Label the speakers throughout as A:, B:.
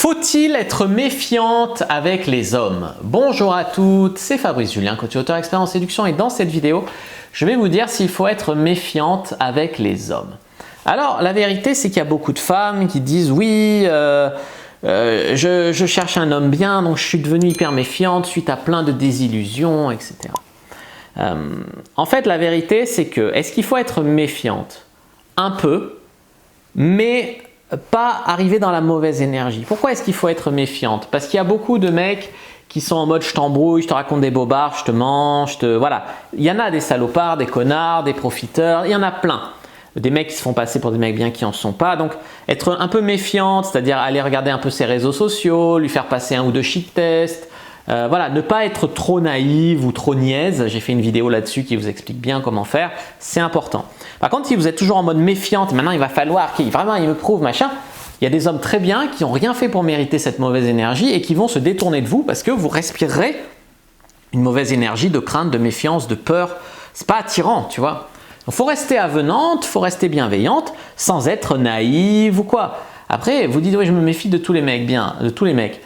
A: Faut-il être méfiante avec les hommes? Bonjour à toutes, c'est Fabrice Julien, coach et auteur expert en séduction, et dans cette vidéo, je vais vous dire s'il faut être méfiante avec les hommes. Alors, la vérité, c'est qu'il y a beaucoup de femmes qui disent « Oui, je cherche un homme bien, donc je suis devenue hyper méfiante suite à plein de désillusions, etc. » En fait, la vérité, c'est que, est-ce qu'il faut être méfiante? Un peu, mais pas arriver dans la mauvaise énergie. Pourquoi est-ce qu'il faut être méfiante? Parce qu'il y a beaucoup de mecs qui sont en mode je t'embrouille, je te raconte des bobards, je te mens, voilà. Il y en a des salopards, des connards, des profiteurs, il y en a plein. Des mecs qui se font passer pour des mecs bien qui en sont pas. Donc être un peu méfiante, c'est-à-dire aller regarder un peu ses réseaux sociaux, lui faire passer un ou deux shit tests. Voilà, ne pas être trop naïve ou trop niaise. J'ai fait une vidéo là-dessus qui vous explique bien comment faire. C'est important. Par contre, si vous êtes toujours en mode méfiante, maintenant il va falloir qu'il me prouve machin. Il y a des hommes très bien qui n'ont rien fait pour mériter cette mauvaise énergie et qui vont se détourner de vous parce que vous respirerez une mauvaise énergie de crainte, de méfiance, de peur. C'est pas attirant, tu vois. Il faut rester avenante, il faut rester bienveillante sans être naïve ou quoi. Après, vous dites oui, je me méfie de tous les mecs, bien, de tous les mecs.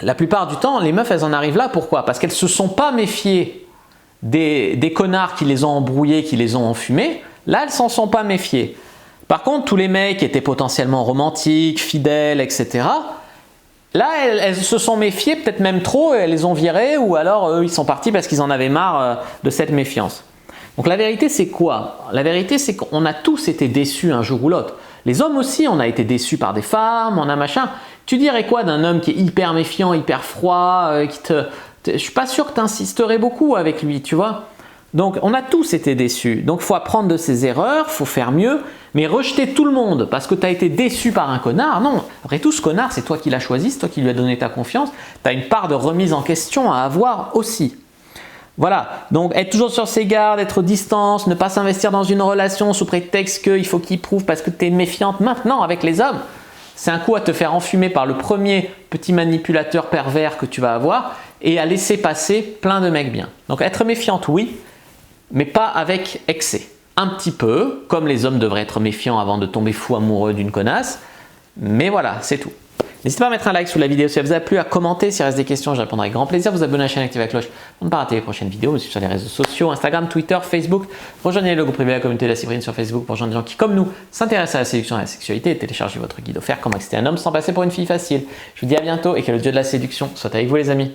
A: La plupart du temps, les meufs, elles en arrivent là. Pourquoi? Parce qu'elles ne se sont pas méfiées des connards qui les ont embrouillés, qui les ont enfumés. Là, elles ne s'en sont pas méfiées. Par contre, tous les mecs qui étaient potentiellement romantiques, fidèles, etc. Là, elles se sont méfiées, peut-être même trop, et elles les ont virés, ou alors eux, ils sont partis parce qu'ils en avaient marre de cette méfiance. Donc la vérité, c'est quoi? La vérité, c'est qu'on a tous été déçus un jour ou l'autre. Les hommes aussi, on a été déçus par des femmes, on a machin. Tu dirais quoi d'un homme qui est hyper méfiant, hyper froid, je suis pas sûr que tu insisterais beaucoup avec lui, tu vois. Donc on a tous été déçus. Donc il faut apprendre de ses erreurs, il faut faire mieux, mais rejeter tout le monde parce que tu as été déçu par un connard, non. Après tout, ce connard, c'est toi qui l'as choisi, c'est toi qui lui as donné ta confiance. Tu as une part de remise en question à avoir aussi. Voilà, donc être toujours sur ses gardes, être distance, ne pas s'investir dans une relation sous prétexte qu'il faut qu'il prouve parce que tu es méfiante maintenant avec les hommes. C'est un coup à te faire enfumer par le premier petit manipulateur pervers que tu vas avoir et à laisser passer plein de mecs bien. Donc être méfiante, oui, mais pas avec excès. Un petit peu, comme les hommes devraient être méfiants avant de tomber fou amoureux d'une connasse, mais voilà, c'est tout. N'hésitez pas à mettre un like sous la vidéo si elle vous a plu, à commenter, s'il reste des questions, je répondrai avec grand plaisir, vous abonner à la chaîne, activer la cloche pour ne pas rater les prochaines vidéos, me suivre sur les réseaux sociaux, Instagram, Twitter, Facebook, rejoignez le groupe privé de la communauté de la Cyprine sur Facebook pour rejoindre des gens qui, comme nous, s'intéressent à la séduction et à la sexualité, et téléchargez votre guide offert Comment exciter un homme sans passer pour une fille facile. Je vous dis à bientôt et que le dieu de la séduction soit avec vous les amis.